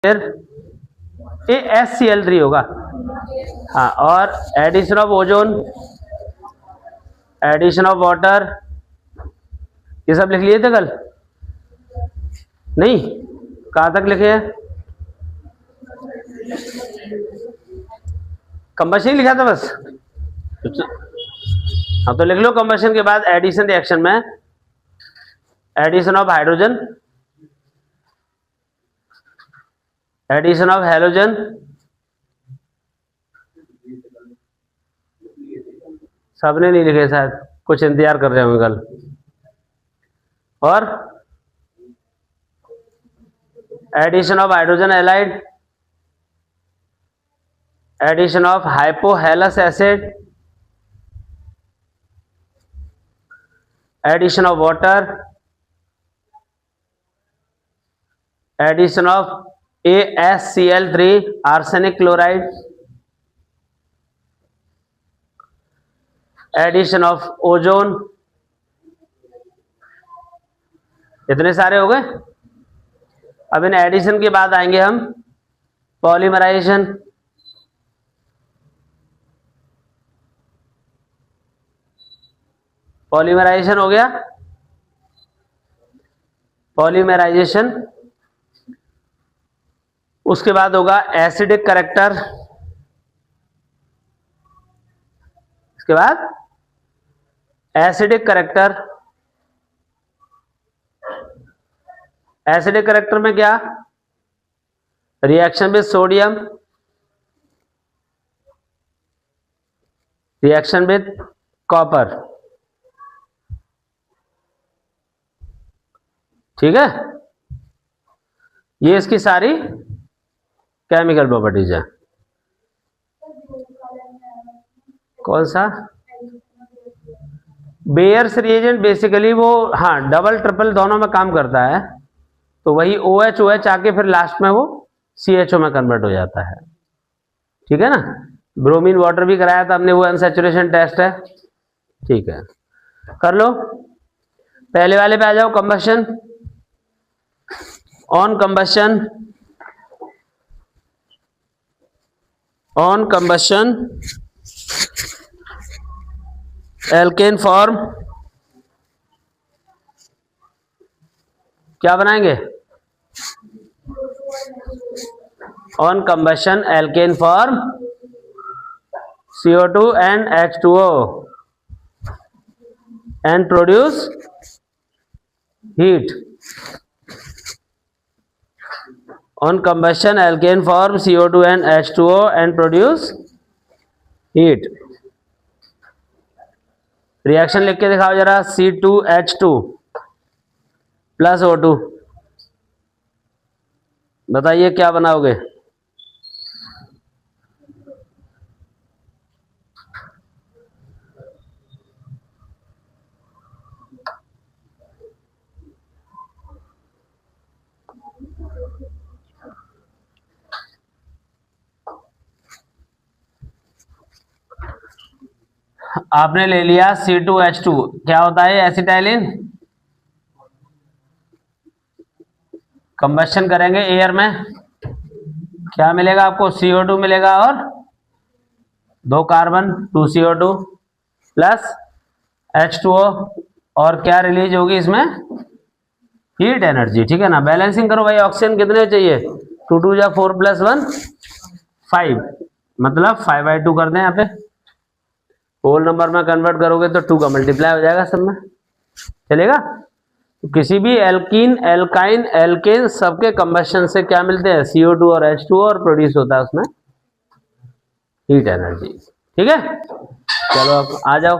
फिर AsCl3 होगा। हाँ, और addition of ozone, addition of water, ये सब लिख लिए थे कल? नहीं, कहाँ तक लिखे हैं? कंबशन लिखा था बस। हाँ, तो लिख लो कंबशन के बाद एडिशन रिएक्शन में addition of hydrogen, addition of halogen, सबने नहीं लिखे शायद, कुछ इंतजार कर रहे होंगे कल। और addition of hydrogen halide, addition of hypohalous acid, addition of water, addition of AsCl3 arsenic chloride, addition of ozone. इतने सारे हो गए। अब इन एडिशन के बाद आएंगे हम पॉलीमराइजेशन। पॉलीमराइजेशन हो गया। पॉलीमराइजेशन उसके बाद होगा एसिडिक करैक्टर, इसके बाद एसिडिक करैक्टर। एसिडिक करैक्टर में क्या? Reaction with sodium, reaction with copper. ठीक है, ये इसकी सारी केमिकल प्रॉपर्टीज है। कौन सा? बेयर्स रिएजेंट बेसिकली वो, हाँ, डबल ट्रिपल दोनों में काम करता है, तो वही OH OH आके फिर लास्ट में वो CHO में कन्वर्ट हो जाता है। ठीक है ना। ब्रोमीन वाटर भी कराया था हमने, वो अनसैचुरेशन टेस्ट है। ठीक है, कर लो। पहले वाले पे आ जाओ, combustion. On combustion, on combustion alkane form क्या बनाएंगे? On combustion alkane form CO2 and H2O and produce heat. On combustion alkane form CO2 and H2O and produce heat. Reaction लिख के दिखाओ जरा। C2H2 प्लस O2, बताइए क्या बनाओगे? आपने ले लिया C2H2, क्या होता है? एसिटाइलिन। कंबशन करेंगे एयर में, क्या मिलेगा आपको? CO2 मिलेगा और 2 कार्बन 2 CO2 प्लस H2O, और क्या रिलीज होगी इसमें? Heat energy. ठीक है ना। बैलेंसिंग करो भाई, ऑक्सीजन कितने चाहिए? 2 2 जा 4 + 1 5, मतलब 5/2 कर दें यहाँ पे। होल नंबर में कन्वर्ट करोगे तो 2 का मल्टीप्लाई हो जाएगा, सब में चलेगा। तो किसी भी एल्कीन, एल्काइन, एल्केन सबके कंबशन से क्या मिलते हैं? CO2 और H2O, और प्रोड्यूस होता है उसमें हीट एनर्जी। ठीक है, चलो अब आ जाओ।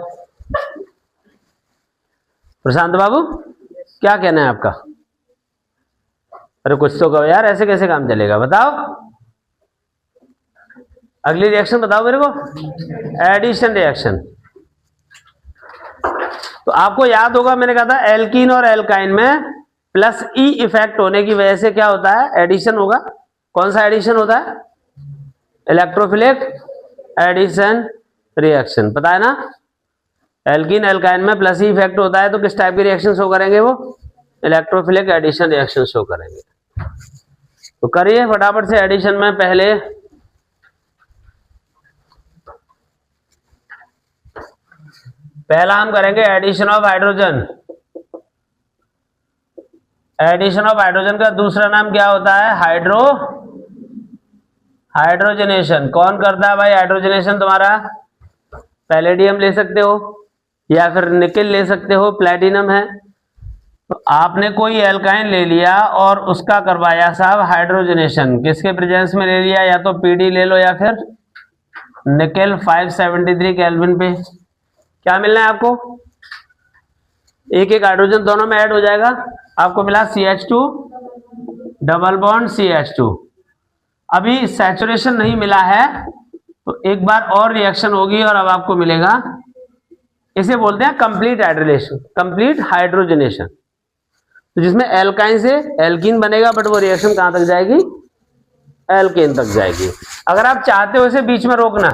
प्रशांत बाबू, क्या कहना है आपका? अरे कुछ तो कहो यार, ऐसे कैसे काम चलेगा? बताओ, अगली रिएक्शन बताओ मेरे को। Addition reaction. तो आपको याद होगा मैंने कहा था एल्कीन और एल्काइन में प्लस E इफेक्ट होने की वजह से क्या होता है? एडिशन होगा। कौन सा एडिशन होता है? इलेक्ट्रोफिलिक एडिशन रिएक्शन, पता है ना। एल्कीन एल्काइन में प्लस E इफेक्ट होता है, तो किस टाइप की रिएक्शन शो करेंगे? वो इलेक्ट्रोफिलिक एडिशन रिएक्शन शो करेंगे। तो करिए फटाफट से एडिशन में पहले पहला हम करेंगे addition of hydrogen. Addition of hydrogen का दूसरा नाम क्या होता है? हाइड्रोजनेशन। कौन करता है भाई हाइड्रोजनेशन तुम्हारा? पैलेडियम ले सकते हो या फिर निकेल ले सकते हो, प्लेटिनम है। तो आपने कोई एल्काइन ले लिया और उसका करवाया साहब हाइड्रोजनेशन, किसके प्रेजेंस में ले लिया? या तो पीडी ले लो या फिर निकेल 573 केल्विन पे। क्या मिलना है आपको? एक एक हाइड्रोजन दोनों में ऐड हो जाएगा। आपको मिला CH2 डबल बॉन्ड CH2। अभी सैचुरेशन नहीं मिला है तो एक बार और रिएक्शन होगी और अब आपको मिलेगा, इसे बोलते हैं कंप्लीट हाइड्रोजनेशन, कंप्लीट हाइड्रोजनेशन। तो जिसमें एल्काइन से एल्कीन बनेगा, बट वो रिएक्शन कहां तक जाएगी? एल्केन तक जाएगी। अगर आप चाहते हो इसे बीच में रोकना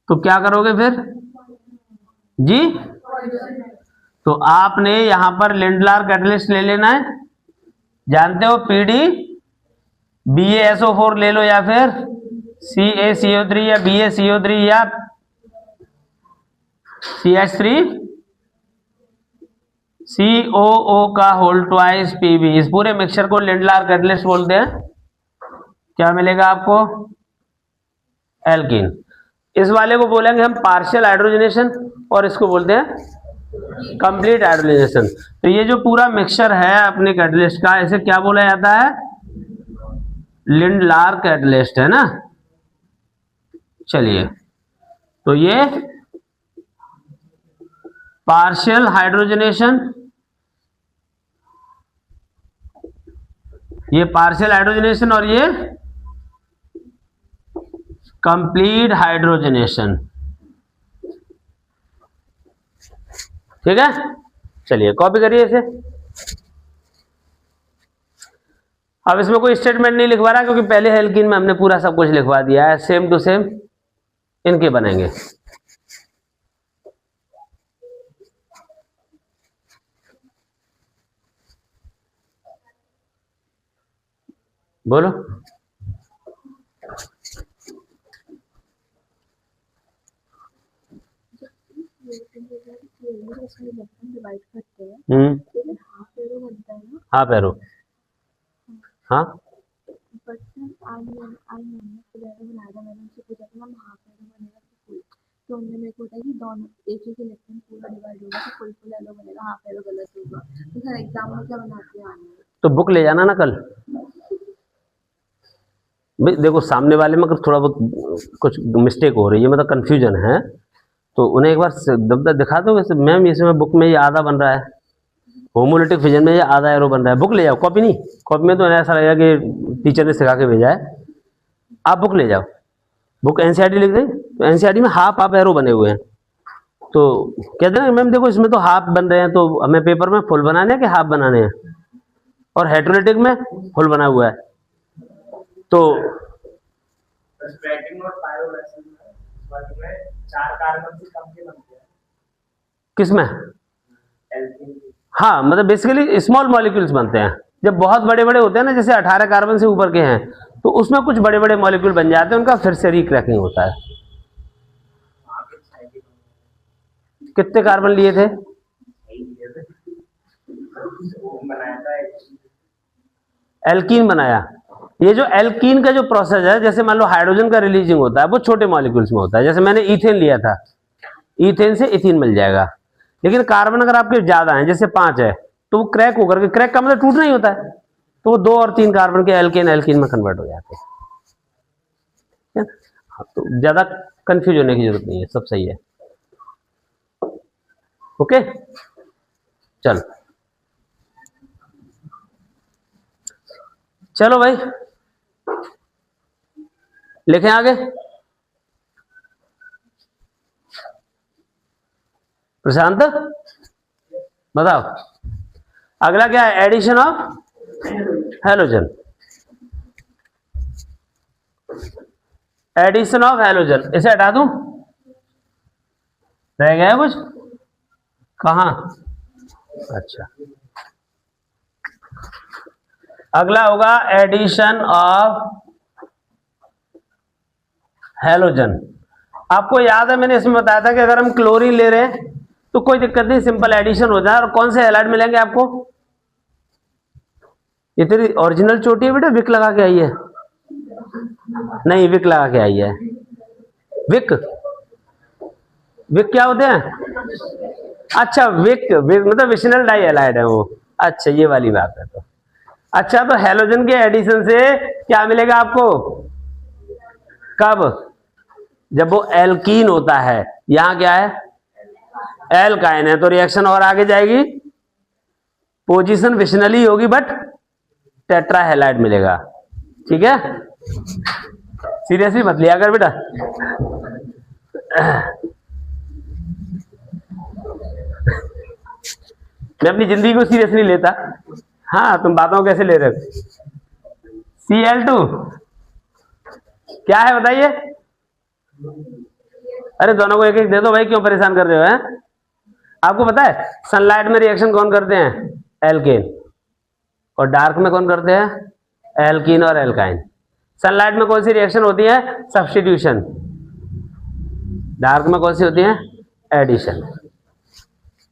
तो क्या करोगे फिर जी? तो आपने यहां पर लिंडलार कैटलिस्ट ले लेना है, जानते हो, पीडी BaSO4 ले लो या फिर CaCO3 या BaCO3 या CH3COO का होल ट्वाइस PB। इस पूरे मिक्सचर को लिंडलार कैटलिस्ट बोलते हैं। क्या मिलेगा आपको? एल्कीन। इस वाले को बोलेंगे हम पार्शियल हाइड्रोजनेशन और इसको बोलते हैं कंप्लीट हाइड्रोजनेशन। तो ये जो पूरा मिक्सचर है अपने कैटलिस्ट का, इसे क्या बोला जाता है? लिंडलार कैटलिस्ट, है ना। चलिए, तो ये पार्शियल हाइड्रोजनेशन, ये पार्शियल हाइड्रोजनेशन और ये कंप्लीट हाइड्रोजनेशन, ठीक है। चलिए कॉपी करिए इसे। अब इसमें कोई स्टेटमेंट नहीं लिखवा रहा क्योंकि पहले एल्कीन में हमने पूरा सब कुछ लिखवा दिया है, सेम टू सेम इनके बनेंगे। बोलो। हाफ एरो, हाँ तो हमने मेरे को बताया कि दोनों एक ही इलेक्ट्रॉन पूरा डिवाइड होगा तो फुल फुल एलो बनेगा, हाफ एरो गलत होगा। तो सर एग्जाम में क्या बनाते हैं? तो बुक ले जाना ना कल। भाई देखो सामने वाले में अगर थोड़ा बहुत कुछ मिस्टेक हो रही है, मतलब कंफ्यूजन है, तो उन्हें एक बार दिखा दो वैसे, मैम इसमें बुक में ये आधा बन रहा है, होमोलिटिक फिजन में ये आधा एरो बन रहा है। बुक ले जाओ, कॉपी नहीं। कॉपी में तो ऐसा लगेगा कि टीचर ने सिखा के भेजा है। आप बुक ले जाओ, बुक एनसीईआरटी लिख दें तो एनसीईआरटी में हाफ हाफ एरो बने हुए हैं। तो कहते हैं मैम देखो इसमें तो हाफ बन रहे हैं, तो हमें पेपर में फुल बनाने हैं कि हाफ बनाने हैं? और हेटेरोटिक में फुल बना हुआ है। तो किसमें? हाँ, मतलब बेसिकली स्मॉल मॉलिक्यूल्स बनते हैं। जब बहुत बड़े बड़े होते हैं ना, जैसे 18 कार्बन से ऊपर के हैं, तो उसमें कुछ बड़े बड़े मॉलिक्यूल बन जाते हैं, उनका फिर से रिक्रैकिंग होता है। कितने कार्बन लिए थे? एल्कीन बनाया। ये जो एल्कीन का जो प्रोसेस है, जैसे मान लो हाइड्रोजन का रिलीजिंग होता है, वो छोटे मॉलिक्यूल्स में होता है। जैसे मैंने ईथेन लिया था, ईथेन से इथीन मिल जाएगा। लेकिन कार्बन अगर आपके ज्यादा हैं, जैसे 5 है, तो वो क्रैक होकर के, क्रैक का मतलब टूटना ही होता है, तो वो 2 और 3 कार्बन के एल्केन एल्कीन में कन्वर्ट हो जाते हैं। तो ज्यादा कंफ्यूज होने की जरूरत नहीं है, सब सही है। ओके, चलो चलो भाई लिखें आगे। प्रशांत बताओ अगला क्या है? Addition of halogen. Addition of halogen, इसे हटा दूं? रह गया कुछ? कहां? अच्छा, अगला होगा एडिशन ऑफ हैलोजन। आपको याद है मैंने इसमें बताया था कि अगर हम क्लोरीन ले रहे हैं तो कोई दिक्कत नहीं, सिंपल एडिशन हो जाए। और कौन से हैलाइड मिलेंगे आपको? ये तेरी ओरिजिनल चोटी है बेटा, विक लगा के आई है? नहीं, विक लगा के आई है। विक विक क्या होते हैं? अच्छा, विक मतलब विशनल डाई हैलाइड है वो। अच्छा, ये वाली बात है। तो अच्छा, तो हैलोजन के एडिशन से क्या मिलेगा आपको? कब? जब वो एल्कीन होता है। यहां क्या है? एल्काइन है, तो रिएक्शन और आगे जाएगी, पोजीशन विशनली होगी बट टेट्रा हैलाइड मिलेगा। ठीक है, सीरियसली मत लिया कर बेटा। मैं अपनी जिंदगी को सीरियस नहीं लेता। हाँ, तुम बातों को कैसे ले रहे हो? Cl2 क्या है बताइए? अरे दोनों को एक एक दे दो भाई, क्यों परेशान कर रहे हो? हैं, आपको पता है सनलाइट में रिएक्शन कौन करते हैं? एल्केन। और डार्क में कौन करते हैं? एल्कीन और एल्काइन। सनलाइट में कौन सी रिएक्शन होती है? सब्स्टिट्यूशन। डार्क में कौन सी होती है? एडिशन।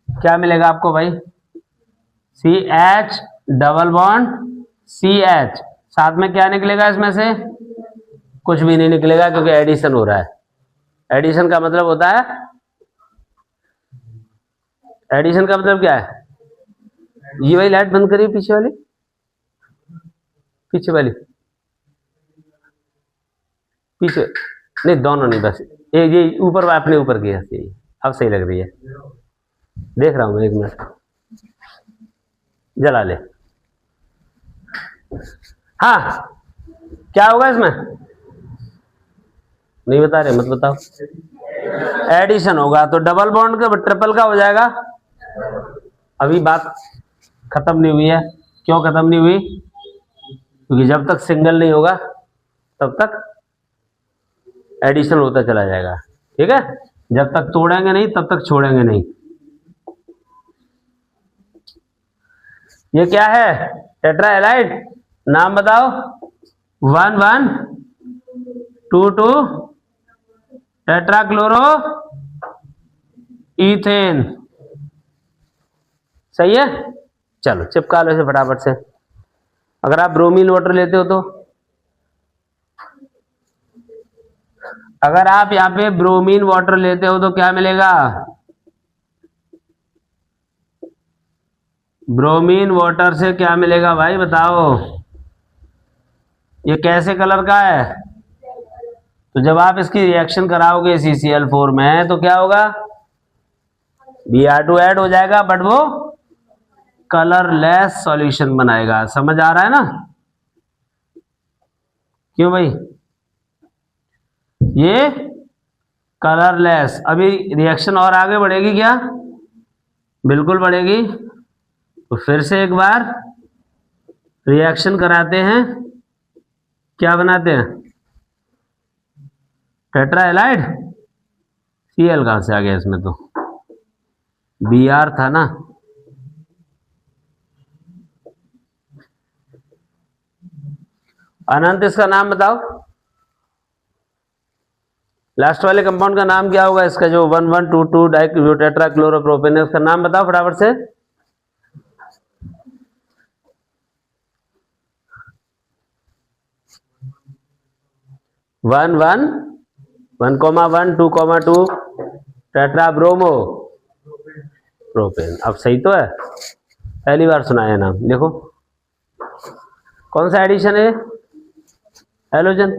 क्या मिलेगा आपको भाई? CH डबल बॉन्ड CH, साथ में क्या निकलेगा इसमें से? कुछ भी नहीं निकलेगा, क्योंकि एडिशन हो रहा है। एडिशन का मतलब होता है, एडिशन का मतलब क्या है? ये वाली लाइट बंद करिए, पीछे वाली, पीछे वाली, पीछे नहीं, दोनों नहीं, बस एक ये ऊपर, अपने ऊपर की है। अब सही लग रही है, देख रहा हूं मैं, एक मिनट जला ले। हाँ, क्या होगा इसमें? नहीं बता रहे, मत बताओ। एडिशन होगा, तो डबल बॉन्ड का ट्रिपल का हो जाएगा। अभी बात खत्म नहीं हुई है। क्यों खत्म नहीं हुई? क्योंकि जब तक सिंगल नहीं होगा तब तक एडिशन होता चला जाएगा। ठीक है, जब तक तोड़ेंगे नहीं तब तक छोड़ेंगे नहीं। ये क्या है? Tetra halide. नाम बताओ। 1 1 2 2 टेट्राक्लोरो इथेन। सही है, चलो चिपका लो इसे फटाफट से। अगर आप ब्रोमीन वाटर लेते हो तो, अगर आप यहाँ पे ब्रोमीन वाटर लेते हो तो क्या मिलेगा? ब्रोमीन वाटर से क्या मिलेगा भाई बताओ? ये कैसे कलर का है? तो जब आप इसकी रिएक्शन कराओगे CCl4 में तो क्या होगा? Br2 ऐड हो जाएगा, बट वो कलरलेस सॉल्यूशन बनाएगा। समझ आ रहा है ना? क्यों भाई? ये कलरलेस। अभी रिएक्शन और आगे बढ़ेगी क्या? बिल्कुल बढ़ेगी। तो फिर से एक बार रिएक्शन कराते हैं, क्या बनाते हैं? Tetra halide. Cl कहां से आ गया इसमें? तो Br था ना। अनंत, इसका नाम बताओ। लास्ट वाले कंपाउंड का नाम क्या होगा इसका? जो 1122 डाइक्लोरोप्रोपेन है, उसका नाम बताओ फटाफट से। One 2 tetra bromo propane. अब सही तो है? पहली बार सुना है नाम। देखो कौन सा एडिशन है? हैलोजन।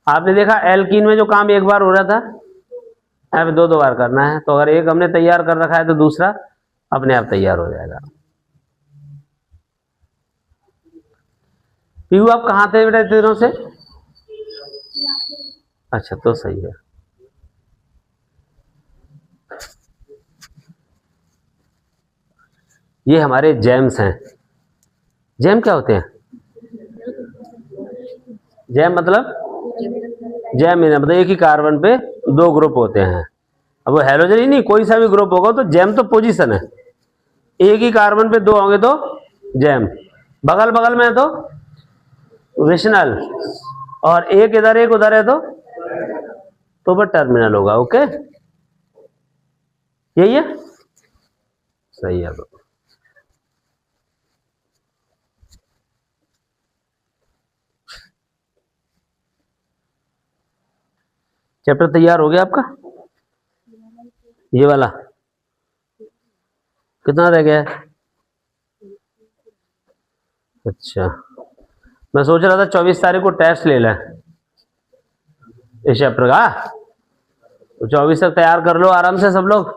आपने देखा एल्कीन में जो काम एक बार हो रहा था, यहाँ पे दो बार करना है। तो अगर एक हमने तैयार कर रखा है तो दूसरा अपने आप तैयार हो जाएगा। पीयू, आप कहाँ थे बेटा इतने दिनों से? अच्छा, तो सही है। ये हमारे जैम्स हैं। जैम क्या होते हैं? जैम मतलब, जैम मतलब एक ही कार्बन पे दो ग्रुप होते हैं। अब वो हैलोजन ही नहीं, कोई सा भी ग्रुप होगा तो जैम तो पोजीशन है। एक ही कार्बन पे दो होंगे तो जैम, बगल बगल में है तो विशनल, और एक इधर एक उधर है तो वो टर्मिनल होगा। ओके, यही है, सही है। चैप्टर तैयार हो गया आपका, ये वाला कितना रह गया है? अच्छा, मैं सोच रहा था 24 तारीख को टेस्ट ले लें इस चैप्टर का, तो 24 तक तैयार कर लो आराम से सब लोग,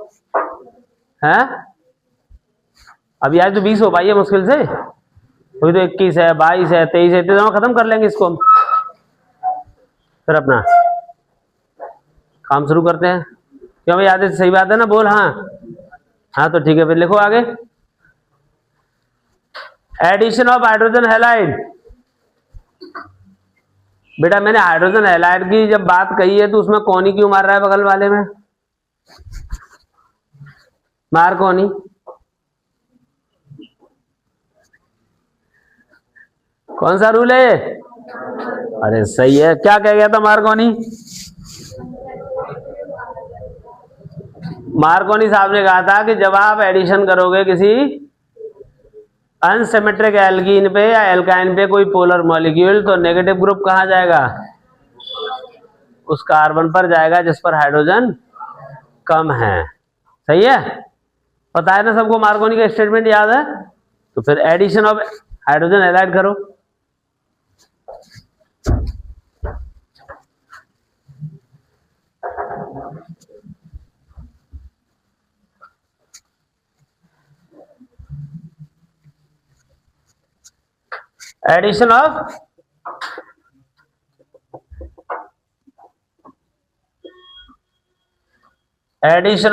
हैं? अभी आज तो 20 हो पाई है मुश्किल से, अभी तो 21 है, 22 है, 23 है, तो खत्म कर लेंगे इसको हम, फिर अपना काम शुरू करते हैं। क्यों भाई, आदित्य सही बात है ना, बोल हाँ। हाँ तो ठीक है, फिर लिखो आगे। Addition of hydrogen halide. बेटा मैंने हाइड्रोजन हैलाइड की जब बात कही है तो उसमें कौन ही क्यों मार रहा है बगल वाले में? मार कौन ही? कौन सा रूल है? अरे सही है, क्या कह गया था मार्कोनी? मार्कोनी साहब ने कहा था कि जब आप एडिशन करोगे किसी अनसिमेट्रिक एल्कीन पे या एल्काइन पे कोई पोलर मॉलिक्यूल, तो नेगेटिव ग्रुप कहाँ जाएगा? उस कार्बन पर जाएगा जिस पर हाइड्रोजन कम है। सही है, पता है ना सबको, मार्कोनी का स्टेटमेंट याद है? तो फिर एडिशन ऑफ हाइड्रोजन हैलाइड करो। एडिशन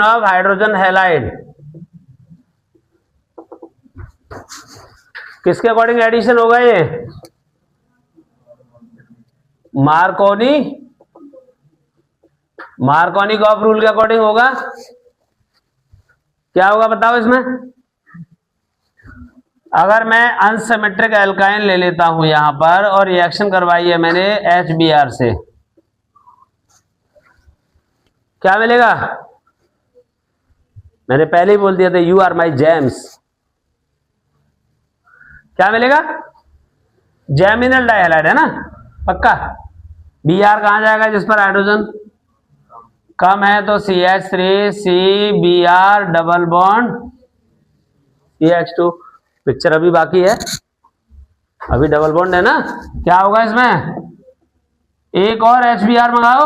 ऑफ हाइड्रोजन हैलाइड किसके अकॉर्डिंग एडिशन होगा? ये मार्कोनी गॉफ रूल के अकॉर्डिंग होगा। क्या होगा बताओ इसमें? अगर मैं अनसिमेट्रिक एल्काइन ले लेता हूं यहां पर और रिएक्शन करवाई है मैंने HBr से, क्या मिलेगा? मैंने पहले ही बोल दिया था, यू आर माई जेम्स। क्या मिलेगा? जेमिनल डाइहैलाइड है ना, पक्का। Br कहां जाएगा जिस पर हाइड्रोजन कम है? तो CH3CBr double bond CH2। Picture अभी बाकी है, अभी डबल बॉन्ड है ना। क्या होगा इसमें? एक और HBr मंगाओ।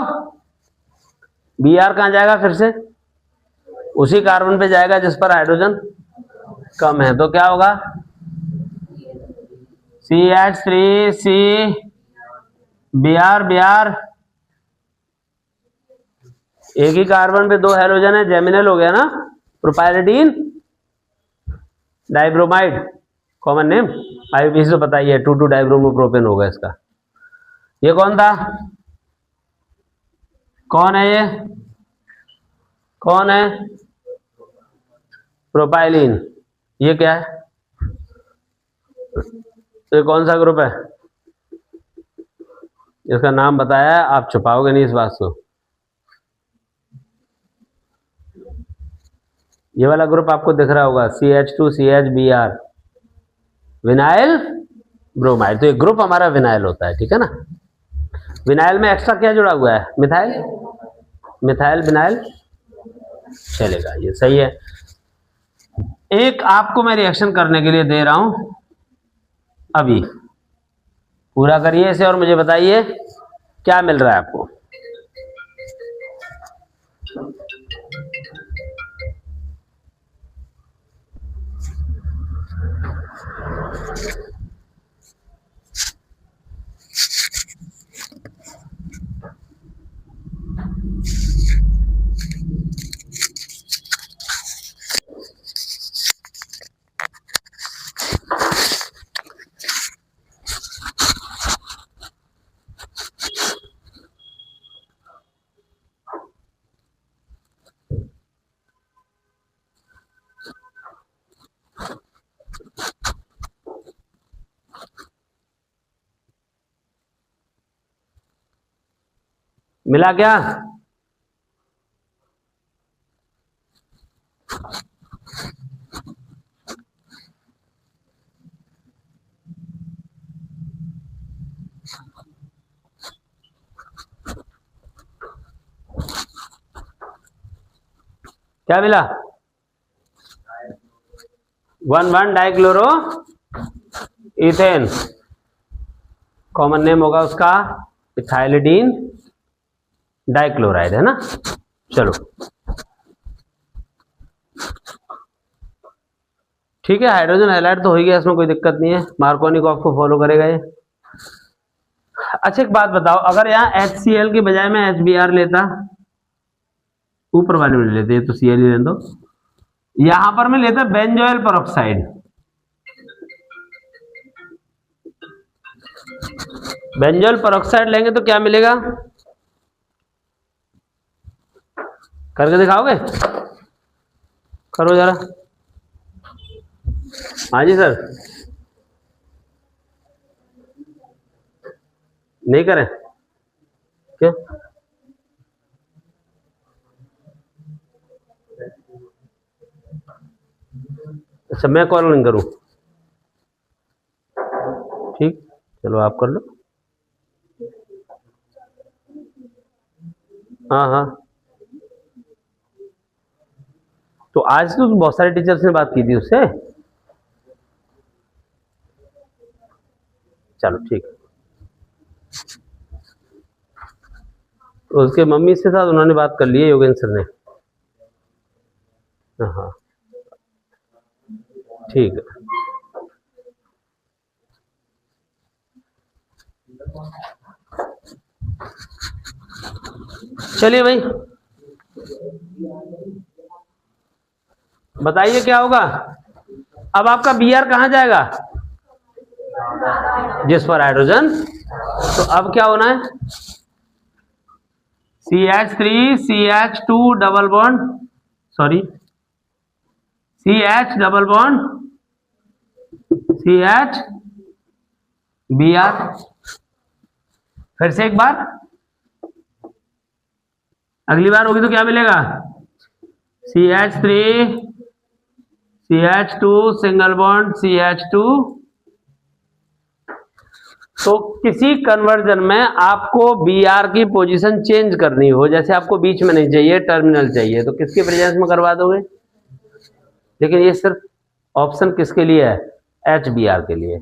Br कहां जाएगा? फिर से उसी कार्बन पे जाएगा जिस पर हाइड्रोजन कम है, तो क्या होगा? CH3CBr। एक ही कार्बन पे दो हैलोजन है, जेमिनल हो गया ना। प्रोपाइलिडीन डाइब्रोमाइड, कॉमन नेम। IUPAC तो पता ही है, 2,2 डाइब्रोमोप्रोपेन होगा इसका। ये कौन था? कौन है ये? कौन है? प्रोपाइलिन। ये क्या है? ये कौन सा ग्रुप है? इसका नाम बताया है, आप छुपाओगे नहीं इस बात को। ये वाला ग्रुप आपको दिख रहा होगा, CH2CHBr, विनाइल ब्रोमाइड। तो ये ग्रुप हमारा विनाइल होता है, ठीक है ना। विनाइल में एक्स्ट्रा क्या जुड़ा हुआ है? मिथाइल, मिथाइल विनाइल चलेगा, ये सही है। एक आपको मैं रिएक्शन करने के लिए दे रहा हूं, अभी पूरा करिए इसे और मुझे बताइए क्या मिल रहा है आपको। मिला क्या? क्या मिला? 1,1 डाइक्लोरो इथेन, कॉमन नेम होगा उसका इथाइलिडीन डाइक्लोराइड, है ना। चलो ठीक है, हाइड्रोजन हैलाइड तो हो ही गया, इसमें कोई दिक्कत नहीं है, मार्कोनी को आपको फॉलो करेगा ये। अच्छा एक बात बताओ, अगर यहाँ HCl के बजाय मैं HBr लेता, ऊपर वाले में लेते, तो Cl ही लेने दो, यहां पर मैं लेता बेंजोइल परऑक्साइड। बेंजोइल परऑक्साइड लेंगे तो क्या मिलेगा? करके दिखाओगे? करो जरा। हाँ जी सर, नहीं करें क्या? अच्छा मैं कॉल नहीं करूं? ठीक, चलो आप कर लो। हाँ हाँ, तो आज तो बहुत सारे टीचर्स ने बात की थी उससे। चलो ठीक, तो उसके मम्मी से साथ उन्होंने बात कर ली है, योगेंद्र सर ने। हाँ ठीक है। चलिए भाई, बताइए क्या होगा अब? आपका Br कहाँ जाएगा? जिस पर हाइड्रोजन, तो अब क्या होना है? CH3 CH2 double bond, sorry CH double bond CH Br। फिर से एक बार, अगली बार होगी तो क्या मिलेगा? CH3 CH2 single bond CH2। तो किसी कन्वर्जन में आपको Br की पोजीशन चेंज करनी हो, जैसे आपको बीच में नहीं चाहिए, टर्मिनल चाहिए, तो किसके प्रेजेंस में करवा दोगे? लेकिन ये सिर्फ ऑप्शन किसके लिए है? HBr के लिए।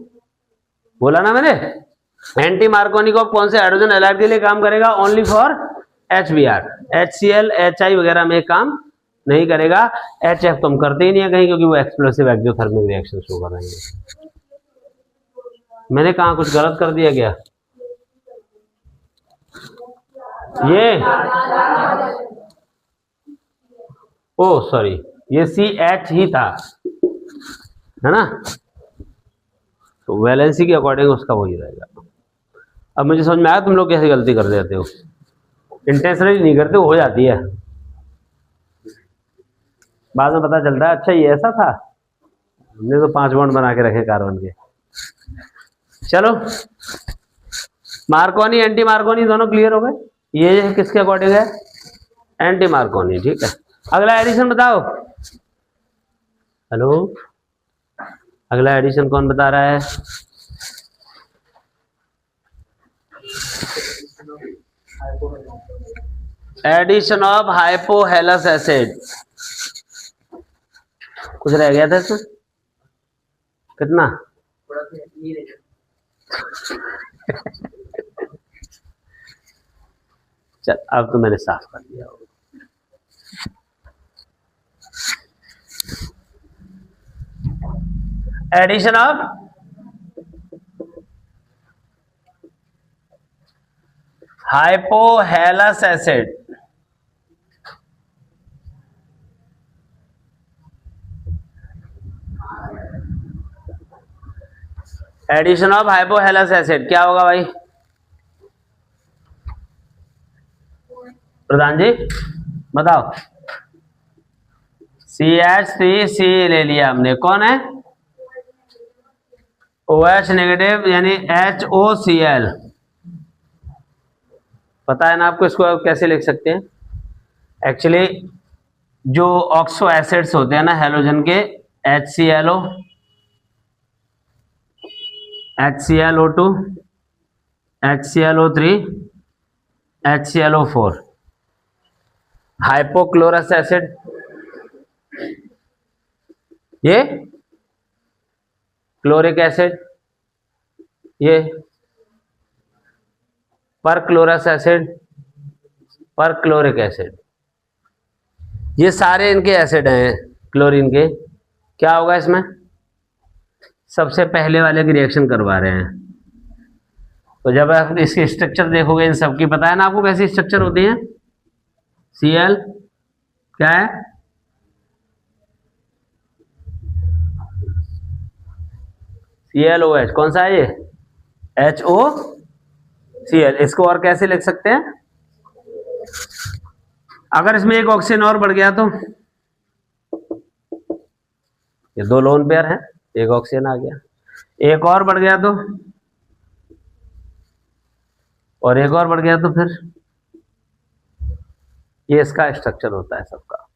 बोला ना मैंने, एंटी मार्कोनिकॉफ कौन से हाइड्रोजन हैलाइड के लिए काम करेगा? Only for HBr। HCl HI वगैरह में काम नहीं करेगा। HF तो हम करते ही नहीं है कहीं, क्योंकि वो एक्सप्लोसिव एक्सोथर्मिक रिएक्शन शो कर रहे हैं। मैंने कहा कुछ गलत कर दिया क्या? ये ओ सॉरी, ये CH ही था, है ना, तो वैलेंसी के अकॉर्डिंग उसका वही रहेगा। अब मुझे समझ में आया तुम लोग कैसे गलती कर देते हो, इंटेंशनली नहीं करते, हो जाती है, बाद में पता चलता है अच्छा ये ऐसा था, हमने तो 5 बॉन्ड बना के रखे कार्बन के। चलो, मार्कोनी एंटी मार्कोनी दोनों क्लियर हो गए। ये किसके अकॉर्डिंग है? एंटी मार्कोनी, ठीक है। अगला एडिशन बताओ। हेलो, अगला एडिशन कौन बता रहा है? Addition of hypohalous acid. कुछ रह गया था इसमें? कितना? चल, अब तो मैंने साफ कर दिया होगा। Addition of hypohalous acid. Addition of hypohalous acid क्या होगा भाई? प्रधान जी बताओ। CH3C ले लिया हमने, कौन है? OH नेगेटिव यानी HOCl, पता है ना आपको, इसको कैसे लिख सकते हैं? एक्चुअली जो ऑक्सो एसिड्स होते हैं ना हेलोजन के, HClO, HClO2, HClO3, HClO4, hypochlorous acid, ये क्लोरिक एसिड, ये परक्लोरस एसिड, परक्लोरिक एसिड, ये सारे इनके एसिड हैं क्लोरीन के। क्या होगा इसमें? सबसे पहले वाले की रिएक्शन करवा रहे हैं। तो जब आप इसकी स्ट्रक्चर देखोगे, इन सबकी पता है ना आपको कैसी स्ट्रक्चर होती है? Cl क्या है? ClOH, कौन सा है ये? HOCl। इसको और कैसे लिख सकते हैं? अगर इसमें एक ऑक्सीजन और बढ़ गया तो, ये दो लोन पेयर हैं, एक ऑक्सीजन आ गया, एक और बढ़ गया तो, और एक और बढ़ गया तो, फिर ये इसका स्ट्रक्चर होता है सबका।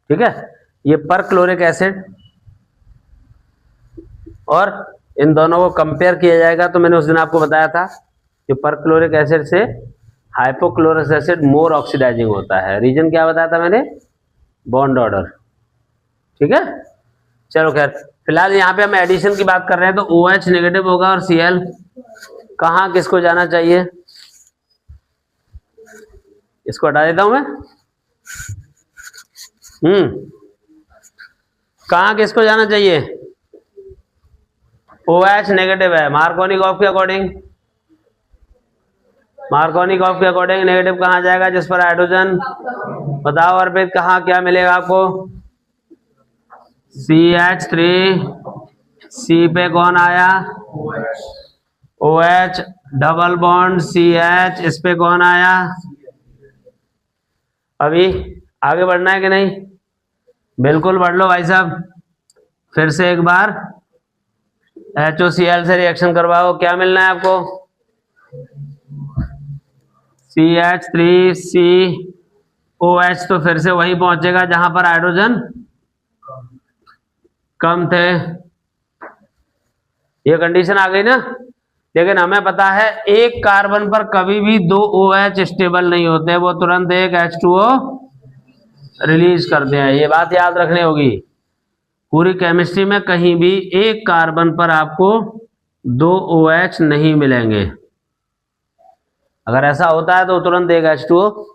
ठीक है, ये परक्लोरिक एसिड, और इन दोनों को कंपेयर किया जाएगा तो मैंने उस दिन आपको बताया था कि परक्लोरिक एसिड से हाइपोक्लोरस एसिड मोर ऑक्सीडाइजिंग होता है। रीजन क्या बताया था मैंने? Bond order. ठीक है, चलो खैर, फिलहाल यहाँ पे हम एडिशन की बात कर रहे हैं, तो OH नेगेटिव होगा और Cl कहाँ किसको जाना चाहिए? इसको हटा देता हूं मैं। कहाँ किसको जाना चाहिए? OH नेगेटिव है, मार्कोनिकॉफ के अकॉर्डिंग, मार्कोनिकॉफ के अकॉर्डिंग नेगेटिव कहाँ जाएगा? जिस पर हाइड्रोजन। बताओ अर्पित, कहाँ क्या मिलेगा आपको? CH3, C पे कौन आया? OH, डबल बॉन्ड CH, इस पे कौन आया? अभी आगे बढ़ना है कि नहीं? बिल्कुल बढ़ लो भाई साहब। फिर से एक बार HOCl से रिएक्शन करवाओ, क्या मिलना है आपको? CH3COH, तो फिर से वही पहुंचेगा जहां पर हाइड्रोजन कम थे। ये कंडीशन आ गई ना। लेकिन हमें पता है एक कार्बन पर कभी भी दो OH स्टेबल नहीं होते, वो तुरंत एक H2O रिलीज करते हैं। ये बात याद रखनी होगी। पूरी केमिस्ट्री में कहीं भी एक कार्बन पर आपको दो OH नहीं मिलेंगे। अगर ऐसा होता है तो तुरंत एक H2O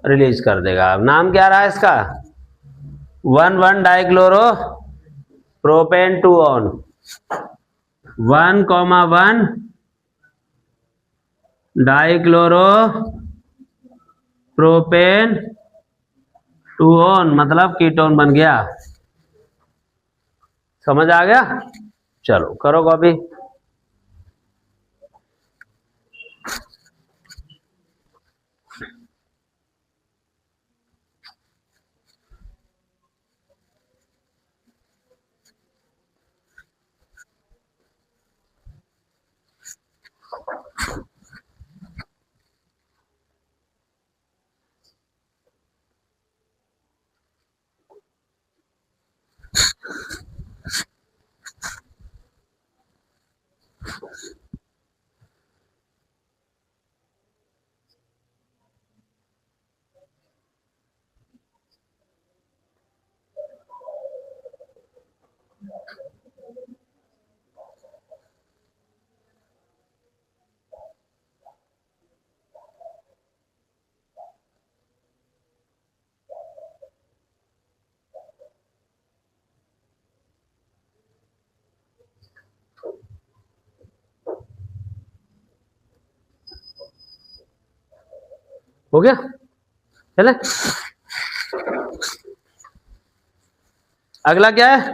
रिलीज कर देगा। नाम क्या रहा इसका? 1,1 dichloro propane 2 on, 1,1 dichloro propane 2 on, मतलब कीटोन बन गया। समझ आ गया? चलो करो कॉपी। हो गया? चले अगला क्या है?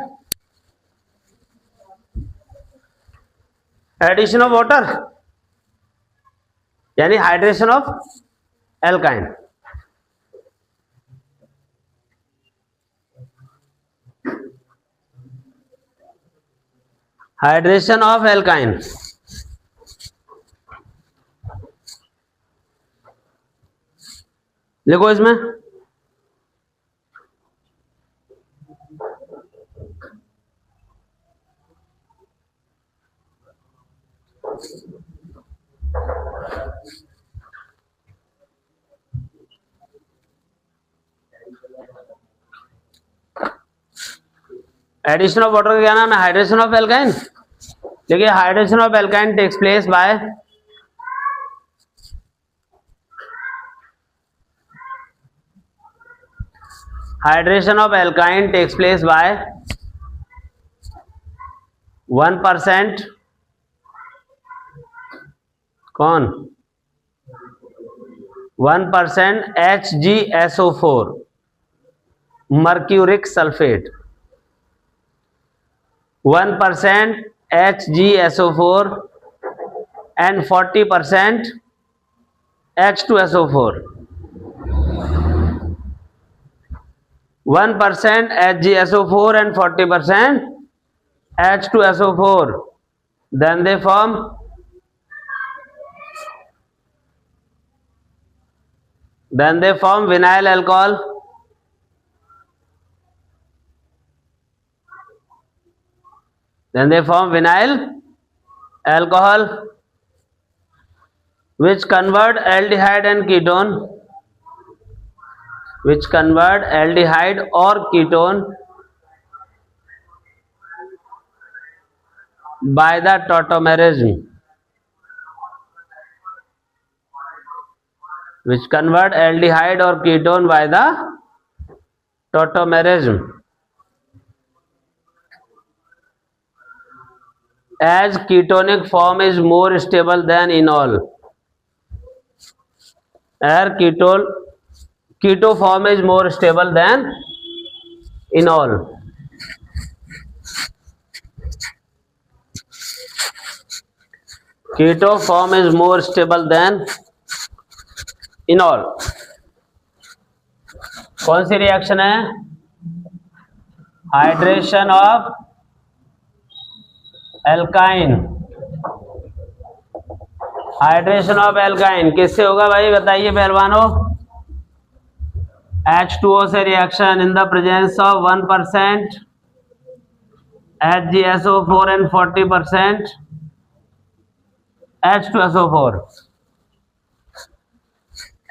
एडिशन ऑफ वाटर, यानी hydration of alkyne. Hydration of alkyne, लिखो इसमें। एडिशन ऑफ वाटर का क्या नाम है? Hydration of alkyne. देखिए hydration of alkyne takes place by hydration of alkyne takes place by 1% कौन 1% HgSO4 mercuric sulphate 1% HgSO4 and 40% H2SO4 1% HgSO4 and 40% H2SO4 then they form vinyl alcohol which convert aldehyde and ketone or ketone by the tautomerism as ketonic form is more stable than enol. Keto form is more stable than enol. Keto form is more stable than enol. कौन सी reaction है? Hydration of alkyne. Hydration of alkyne किससे होगा भाई बताइए पहलवानों? H2O से reaction in the presence of 1% HgSO4 and 40% H2SO4।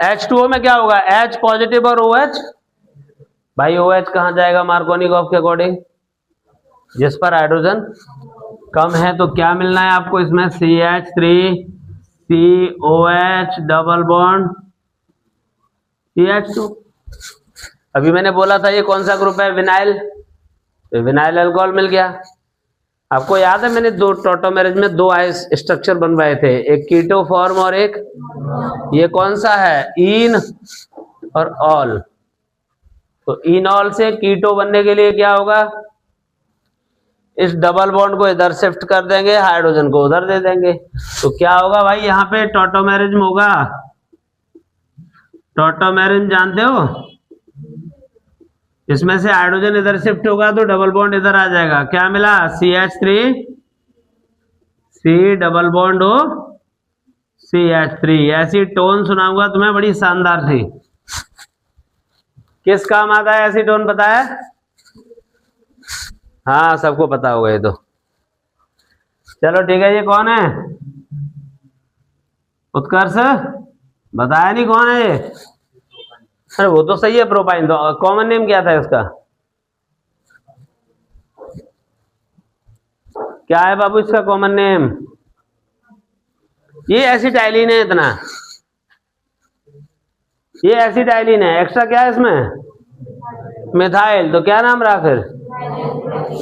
H2O में क्या होगा? H पॉजिटिव और OH। भाई OH कहां जाएगा मार्कोनिकॉफ के अकॉर्डिंग? जिस पर हाइड्रोजन कम है। तो क्या मिलना है आपको इसमें? CH3 COH double bond CH2। अभी मैंने बोला था ये कौन सा ग्रुप है? विनाइल। तो विनाइल अल्कोहल मिल गया। आपको याद है मैंने दो टॉटोमेरेज में दो स्ट्रक्चर बनवाए थे, एक कीटो फॉर्म और एक ये कौन सा है? इन और ऑल। तो इनॉल से कीटो बनने के लिए क्या होगा? इस डबल बॉन्ड को इधर शिफ्ट कर देंगे, हाइड्रोजन को उधर दे देंगे। तो क्या होगा भाई? यहाँ पे टॉटोमेरिज्म होगा। टॉटोमेरिज्म जानते हो? इसमें से हाइड्रोजन इधर शिफ्ट होगा तो डबल बॉन्ड इधर आ जाएगा। क्या मिला? CH3 C डबल बॉन्ड हो CH3। ऐसी टोन सुनाऊंगा तुम्हें बड़ी शानदार थी। किस काम आता है ऐसी टोन पता है? हाँ सबको पता होगा ये तो। चलो ठीक है। ये कौन है? उत्कर्ष बताया नहीं कौन है ये? अरे वो तो सही है प्रोपाइन। तो कॉमन नेम क्या था इसका? क्या है बाबू इसका कॉमन नेम? ये एसिटाइलिन है। इतना ये एसिटाइलिन है। एक्स्ट्रा क्या है इसमें? मिथाइल। तो क्या नाम रहा फिर?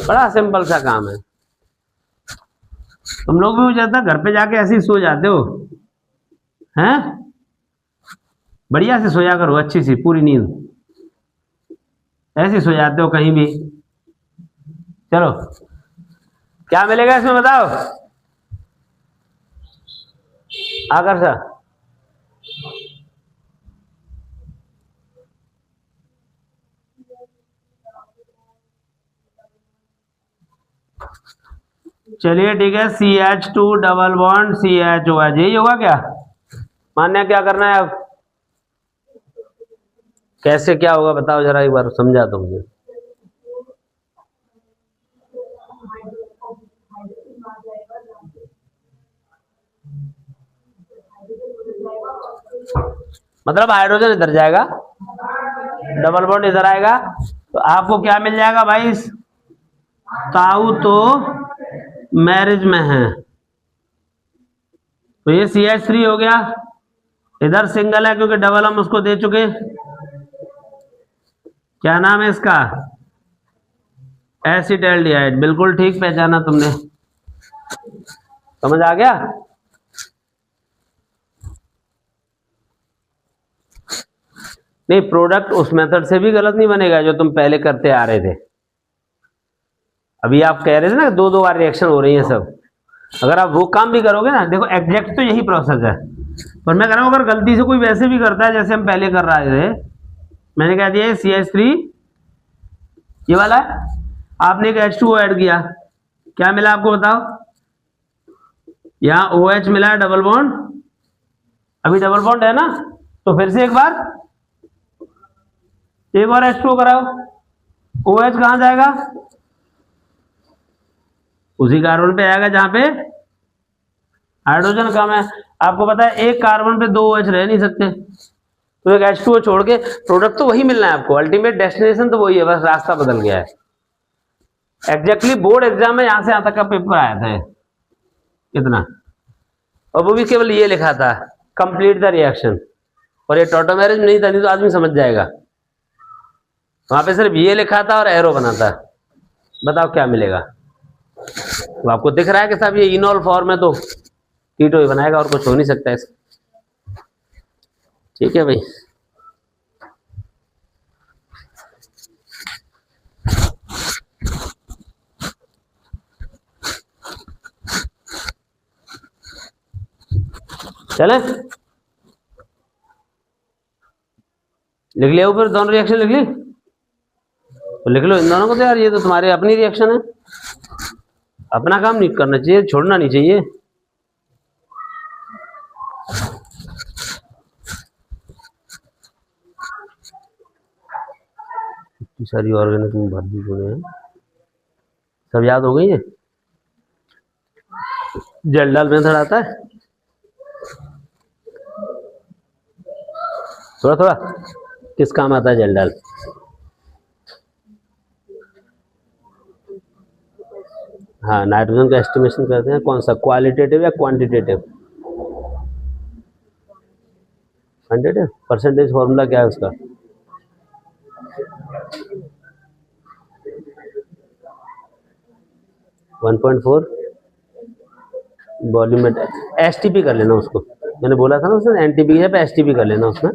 बड़ा सिंपल सा काम है। तुम लोग भी मुझे लगता है घर पे जाके ऐसे ही सो जाते हो हैं? बढ़िया से सोया करो, अच्छी सी पूरी नींद। ऐसे सो जाते हो कहीं भी। चलो क्या मिलेगा इसमें बताओ आकर सा? चलिए ठीक है। CH2 डबल बॉन्ड CH होगा। यही होगा क्या? मान्य क्या करना है अब? कैसे क्या होगा बताओ जरा, एक बार समझा दो मुझे। मतलब हाइड्रोजन इधर जाएगा, डबल बॉन्ड इधर आएगा, तो आपको क्या मिल जाएगा भाई, ताऊ तो मैरिज में है, तो ये CH3 हो गया। इधर सिंगल है क्योंकि डबल हम उसको दे चुके। क्या नाम है इसका, एसिटाल्डिहाइड। बिल्कुल ठीक पहचाना तुमने, समझ आ गया। नहीं, प्रोडक्ट उस मेथड से भी गलत नहीं बनेगा जो तुम पहले करते आ रहे थे। अभी आप कह रहे थे ना 2-2 बार रिएक्शन हो रही है सब, अगर आप वो काम भी करोगे ना, देखो एग्जैक्ट तो यही प्रोसेस है, पर मैं कह रहा हूं अगर गलती से कोई वैसे भी करता है जैसे हम पहले कर रहे थे, मैंने कह दिया CH3 ये वाला है, आपने एक H2O ऐड किया, क्या मिला आपको बताओ, यहां OH मिला है डबल बॉन्ड, अभी डबल बॉन्ड है ना, तो फिर से एक और H2O कराओ, OH कहां जाएगा, उसी कार्बन पे आएगा जहां पे हाइड्रोजन कम है। आपको पता है एक कार्बन पे 2 OH रह नहीं सकते, तो एक H2O छोड़ के प्रोडक्ट तो वही मिलना है आपको, अल्टीमेट डेस्टिनेशन तो वही है, बस रास्ता बदल गया है। एग्जैक्टली बोर्ड एग्जाम में यहां से यहां तक का पेपर आया था कितना, और वो भी केवल ये लिखा था कंप्लीट द रिएक्शन, और ये टॉटोमेरिज नहीं था, नहीं तो आदमी समझ जाएगा। वहां पे सिर्फ ये लिखा था और एरो बना था, बताओ क्या मिलेगा। तो आपको दिख रहा है कि साहब ये इनॉल फॉर्म है तो कीटो ही बनाएगा, और कुछ हो नहीं सकता इसका। ठीक है भाई, चले लिख लिया ऊपर, दोनों रिएक्शन लिख ली, तो लिख लो इन दोनों को, तो यार ये तो तुम्हारे अपनी रिएक्शन है, अपना काम नहीं करना चाहिए, छोड़ना नहीं चाहिए। इतनी सारी ऑर्गेनिक में भर दी हैं, सब याद हो गई है। जलडाल मेथड आता है थोड़ा थोड़ा, किस काम आता है जलडाल, हाँ नाइट्रोजन का एस्टिमेशन करते हैं, कौन सा, क्वालिटेटिव या क्वांटिटेटिव, क्वांटिटेटिव। परसेंटेज फॉर्मूला क्या है उसका, वन 1.4 वॉल्यूम, STP कर लेना उसको, मैंने बोला था ना उसमें NTP है पे STP कर लेना उसमें।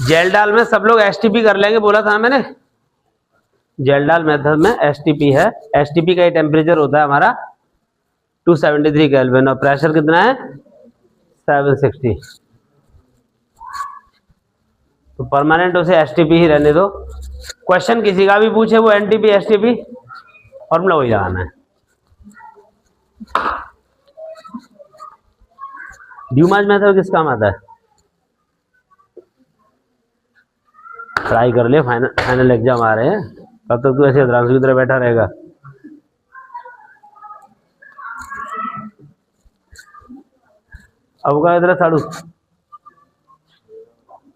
जेल डाल में सब लोग STP कर लेंगे, बोला था मैंने, जेल डाल मेथड में STP है, STP का टेम्परेचर होता है हमारा 273 केल्विन, और प्रेशर कितना है 760, तो परमानेंट उसे STP ही रहने दो। क्वेश्चन किसी का भी पूछे वो NTP STP फॉर्मूला वही लगाना है। ड्यूमास मेथड किस काम आता है, ट्राई कर ले, फाइनल एग्जाम आ रहे हैं, तब तक तू ऐसे अधरांशु की तरह बैठा रहेगा। अब का इधर साड़ू,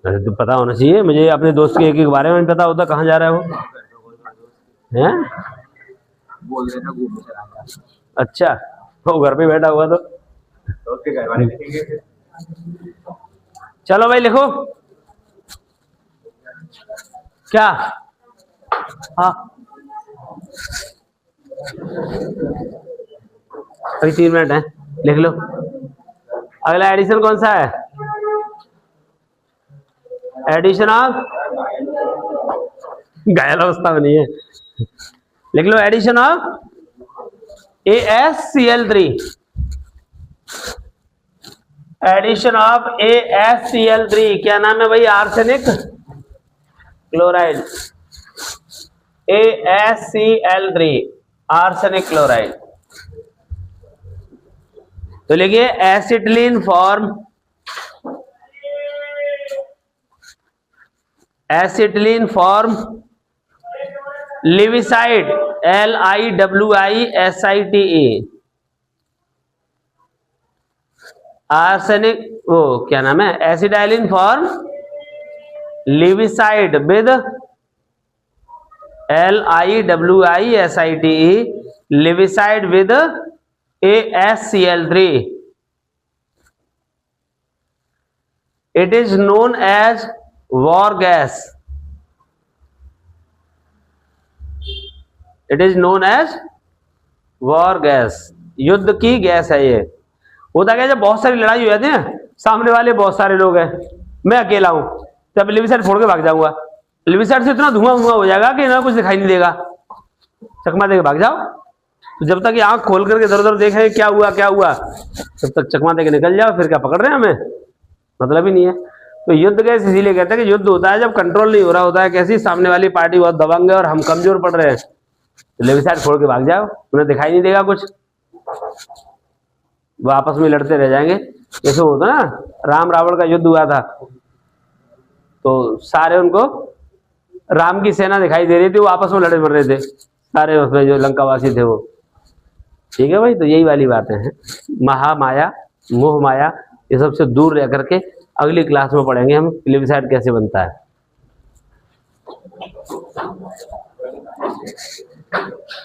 अरे तो पता होना चाहिए मुझे, अपने दोस्त के एक बारे में नहीं पता होता कहाँ जा रहा है वो, हैं बोल रहे थे घूमने चला गया। अच्छा, वो घर पे बैठा हुआ तो उसके घर वाले देखेंगे। चलो भाई लिखो क्या, हाँ अभी 3 मिनट है, लिख लो। अगला एडिशन कौन सा है, एडिशन ऑफ, घायल अवस्था बनी है, लिख लो addition of AsCl3, addition of AsCl3, क्या नाम है भाई, arsenic chloride, AsCl3 arsenic chloride. तो लिखिए acetylene form acetylene form lewisite, LIWISITE। Arsenic, वो क्या नाम है, acetylene form lewisite with LIWISITE, lewisite with ASCl3। It is known as war gas. It is known as war gas, युद्ध की gas है ये। होता क्या, जब बहुत सारी लड़ाई हो जाती है, सामने वाले बहुत सारे लोग हैं, मैं अकेला हूं, तब लिविसाइड फोड़ के भाग जाऊंगा। लिविसाइड से इतना धुआं धुआं हो जाएगा कि ना कुछ दिखाई नहीं देगा, चकमा देके भाग जाओ। तो जब तक ये आंख खोल करके इधर उधर देखे क्या हुआ क्या हुआ, तब तक चकमा देके निकल जाओ, फिर क्या पकड़ रहे हैं हमें, मतलब ही नहीं है। तो युद्ध गैस इसीलिए कहते हैं कि युद्ध होता है जब कंट्रोल नहीं हो रहा होता है, कैसी सामने वाली पार्टी बहुत दबंग है और हम कमजोर पड़ रहे हैं, तो लिविसाइड छोड़ के भाग जाओ, उन्हें दिखाई नहीं देगा कुछ, वो आपस में लड़ते रह जाएंगे। जैसे होता ना, राम रावण का युद्ध हुआ था, तो सारे उनको राम की सेना दिखाई दे रही थी, वो आपस में लड़े मर रहे थे सारे, उसमें जो लंकावासी थे वो। ठीक है भाई, तो यही वाली बातें हैं, महामाया, मोह माया, ये सबसे दूर रह करके अगली क्लास में पढ़ेंगे हम लिविसाइड कैसे बनता है।